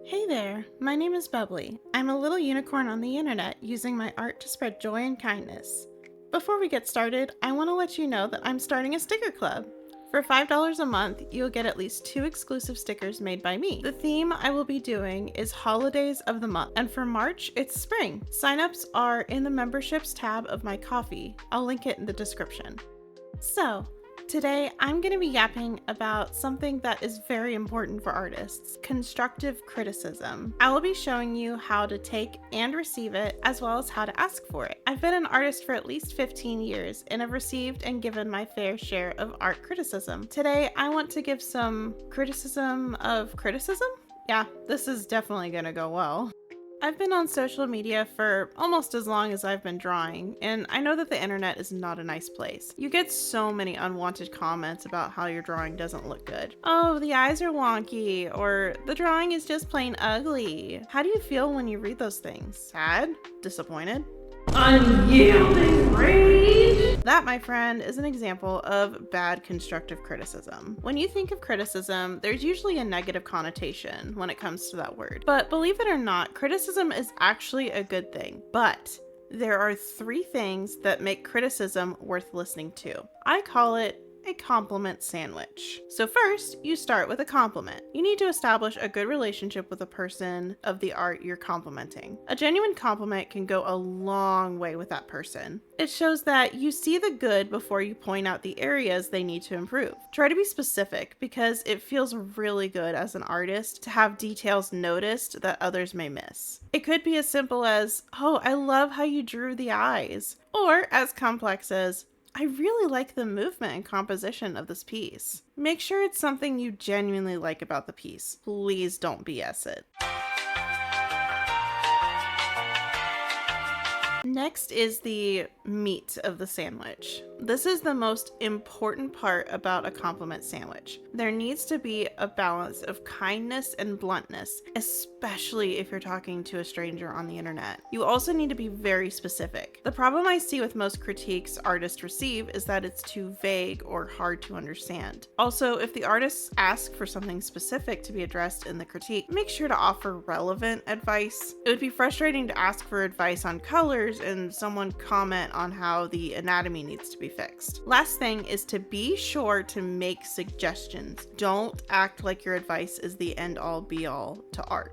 Hey there, my name is Bubbly. I'm a little unicorn on the internet using my art to spread joy and kindness. Before we get started, I want to let you know that I'm starting a sticker club. For $5 a month, you'll get at least 2 exclusive stickers made by me. The theme I will be doing is Holidays of the Month, and for March, it's spring. Signups are in the memberships tab of my Ko-fi. I'll link it in the description. So, today I'm going to be yapping about something that is very important for artists: constructive criticism. I will be showing you how to take and receive it, as well as how to ask for it. I've been an artist for at least 15 years and have received and given my fair share of art criticism. Today I want to give some criticism of criticism? Yeah, this is definitely going to go well. I've been on social media for almost as long as I've been drawing, and I know that the internet is not a nice place. You get so many unwanted comments about how your drawing doesn't look good. Oh, the eyes are wonky, or the drawing is just plain ugly. How do you feel when you read those things? Sad? Disappointed? Unyielding rage? That, my friend, is an example of bad constructive criticism. When you think of criticism, there's usually a negative connotation when it comes to that word. But believe it or not, criticism is actually a good thing. But there are 3 things that make criticism worth listening to. I call it a compliment sandwich. So first, you start with a compliment. You need to establish a good relationship with the person of the art you're complimenting. A genuine compliment can go a long way with that person. It shows that you see the good before you point out the areas they need to improve. Try to be specific, because it feels really good as an artist to have details noticed that others may miss. It could be as simple as, "Oh, I love how you drew the eyes," or as complex as, "I really like the movement and composition of this piece." Make sure it's something you genuinely like about the piece. Please don't BS it. Next is the meat of the sandwich. This is the most important part about a compliment sandwich. There needs to be a balance of kindness and bluntness, especially if you're talking to a stranger on the internet. You also need to be very specific. The problem I see with most critiques artists receive is that it's too vague or hard to understand. Also, if the artists ask for something specific to be addressed in the critique, make sure to offer relevant advice. It would be frustrating to ask for advice on colors and someone comment on how the anatomy needs to be fixed. Last thing is to be sure to make suggestions. Don't act like your advice is the end all be all to art.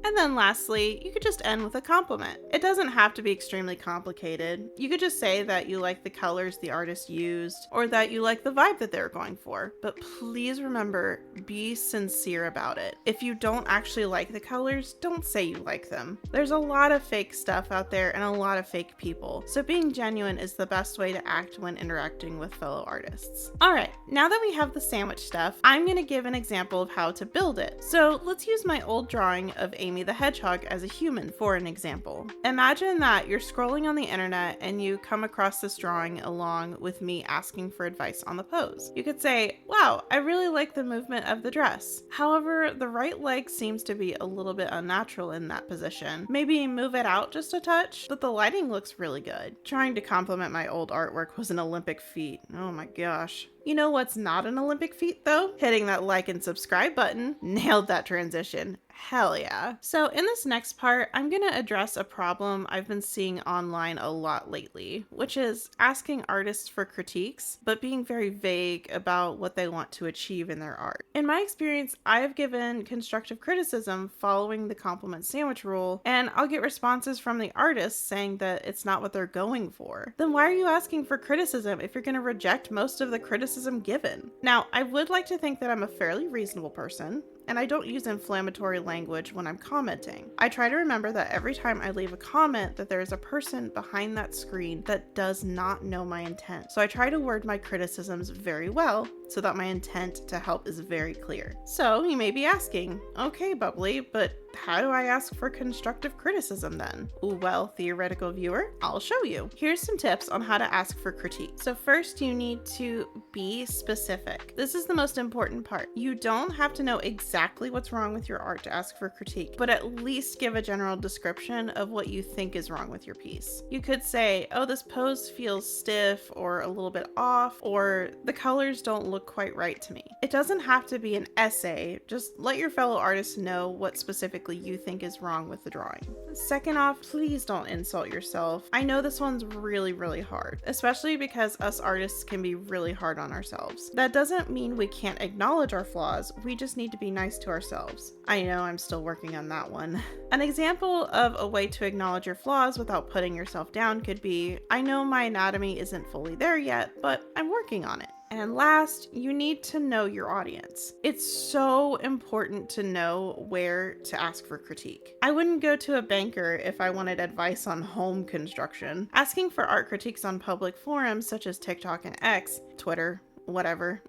And then lastly, you could just end with a compliment. It doesn't have to be extremely complicated. You could just say that you like the colors the artist used, or that you like the vibe that they're going for. But please remember, be sincere about it. If you don't actually like the colors, don't say you like them. There's a lot of fake stuff out there and a lot of fake people, so being genuine is the best way to act when interacting with fellow artists. Alright, now that we have the sandwich stuff, I'm going to give an example of how to build it. So let's use my old drawing of Amy the Hedgehog as a human for an example. Imagine that you're scrolling on the internet and you come across this drawing along with me asking for advice on the pose. You could say, "Wow, I really like the movement of the dress. However, the right leg seems to be a little bit unnatural in that position. Maybe move it out just a touch, but the lighting looks really good." Trying to compliment my old artwork was an Olympic feat. Oh my gosh. You know what's not an Olympic feat though? Hitting that like and subscribe button. Nailed that transition. Hell yeah. So in this next part, I'm going to address a problem I've been seeing online a lot lately, which is asking artists for critiques, but being very vague about what they want to achieve in their art. In my experience, I have given constructive criticism following the compliment sandwich rule, and I'll get responses from the artists saying that it's not what they're going for. Then why are you asking for criticism if you're going to reject most of the criticism given? Now, I would like to think that I'm a fairly reasonable person, and I don't use inflammatory language when I'm commenting. I try to remember that every time I leave a comment that there is a person behind that screen that does not know my intent. So I try to word my criticisms very well so that my intent to help is very clear. So you may be asking, "Okay, Bubbly, but how do I ask for constructive criticism then?" Well, theoretical viewer, I'll show you. Here's some tips on how to ask for critique. So first, you need to be specific. This is the most important part. You don't have to know exactly what's wrong with your art to ask for critique, but at least give a general description of what you think is wrong with your piece. You could say, "Oh, this pose feels stiff or a little bit off," or "the colors don't look look quite right to me. It doesn't have to be an essay, just let your fellow artists know what specifically you think is wrong with the drawing. Second off, please don't insult yourself. I know this one's really hard, especially because us artists can be really hard on ourselves. That doesn't mean we can't acknowledge our flaws, we just need to be nice to ourselves. I know I'm still working on that one. An example of a way to acknowledge your flaws without putting yourself down could be, I know my anatomy isn't fully there yet, but I'm working on it. And last, you need to know your audience. It's so important to know where to ask for critique. I wouldn't go to a banker if I wanted advice on home construction. Asking for art critiques on public forums such as TikTok and X, Twitter, whatever,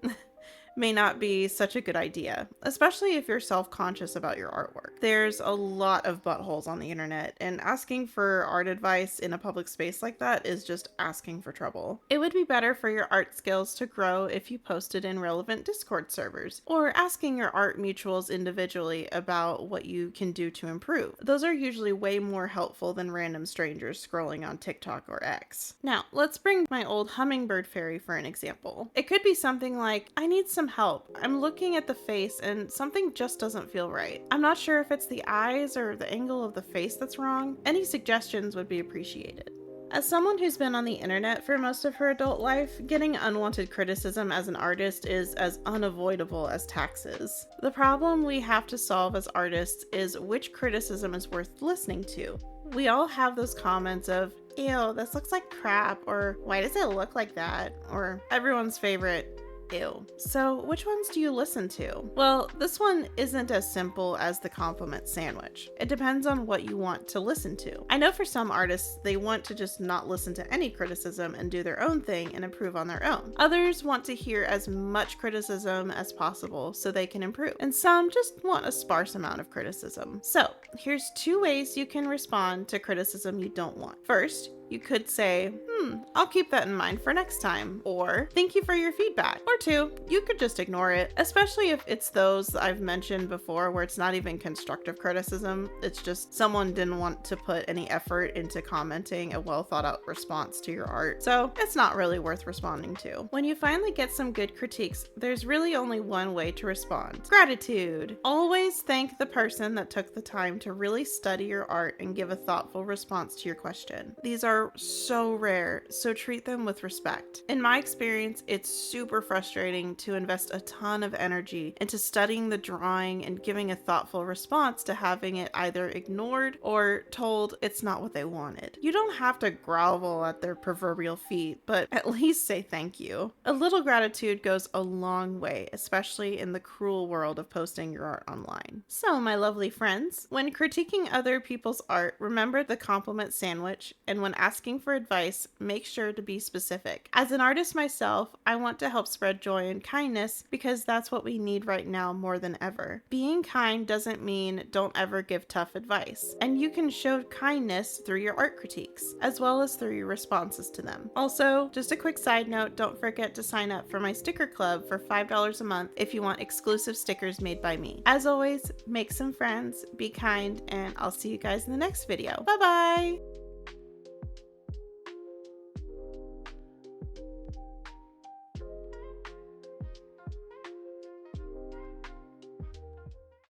may not be such a good idea, especially if you're self-conscious about your artwork. There's a lot of buttholes on the internet, and asking for art advice in a public space like that is just asking for trouble. It would be better for your art skills to grow if you posted in relevant Discord servers, or asking your art mutuals individually about what you can do to improve. Those are usually way more helpful than random strangers scrolling on TikTok or X. Now, let's bring my old hummingbird fairy for an example. It could be something like, I need some help. I'm looking at the face and something just doesn't feel right. I'm not sure if it's the eyes or the angle of the face that's wrong. Any suggestions would be appreciated. As someone who's been on the internet for most of her adult life, getting unwanted criticism as an artist is as unavoidable as taxes. The problem we have to solve as artists is which criticism is worth listening to. We all have those comments of, ew, this looks like crap, or why does it look like that? Or everyone's favorite, ew. So which ones do you listen to? Well, this one isn't as simple as the compliment sandwich. It depends on what you want to listen to. I know for some artists, they want to just not listen to any criticism and do their own thing and improve on their own. Others want to hear as much criticism as possible so they can improve. And some just want a sparse amount of criticism. So here's 2 ways you can respond to criticism you don't want. First, you could say, I'll keep that in mind for next time, or thank you for your feedback. Or 2, you could just ignore it, especially if it's those I've mentioned before where it's not even constructive criticism, it's just someone didn't want to put any effort into commenting a well thought out response to your art, so it's not really worth responding to. When you finally get some good critiques, there's really only one way to respond: gratitude. Always thank the person that took the time to really study your art and give a thoughtful response to your question. These are so rare, so treat them with respect. In my experience, it's super frustrating to invest a ton of energy into studying the drawing and giving a thoughtful response to having it either ignored or told it's not what they wanted. You don't have to grovel at their proverbial feet, but at least say thank you. A little gratitude goes a long way, especially in the cruel world of posting your art online. So, my lovely friends, when critiquing other people's art, remember the compliment sandwich, and when asking for advice, make sure to be specific. As an artist myself, I want to help spread joy and kindness because that's what we need right now more than ever. Being kind doesn't mean don't ever give tough advice, and you can show kindness through your art critiques, as well as through your responses to them. Also, just a quick side note, don't forget to sign up for my sticker club for $5 a month if you want exclusive stickers made by me. As always, make some friends, be kind, and I'll see you guys in the next video. Bye bye!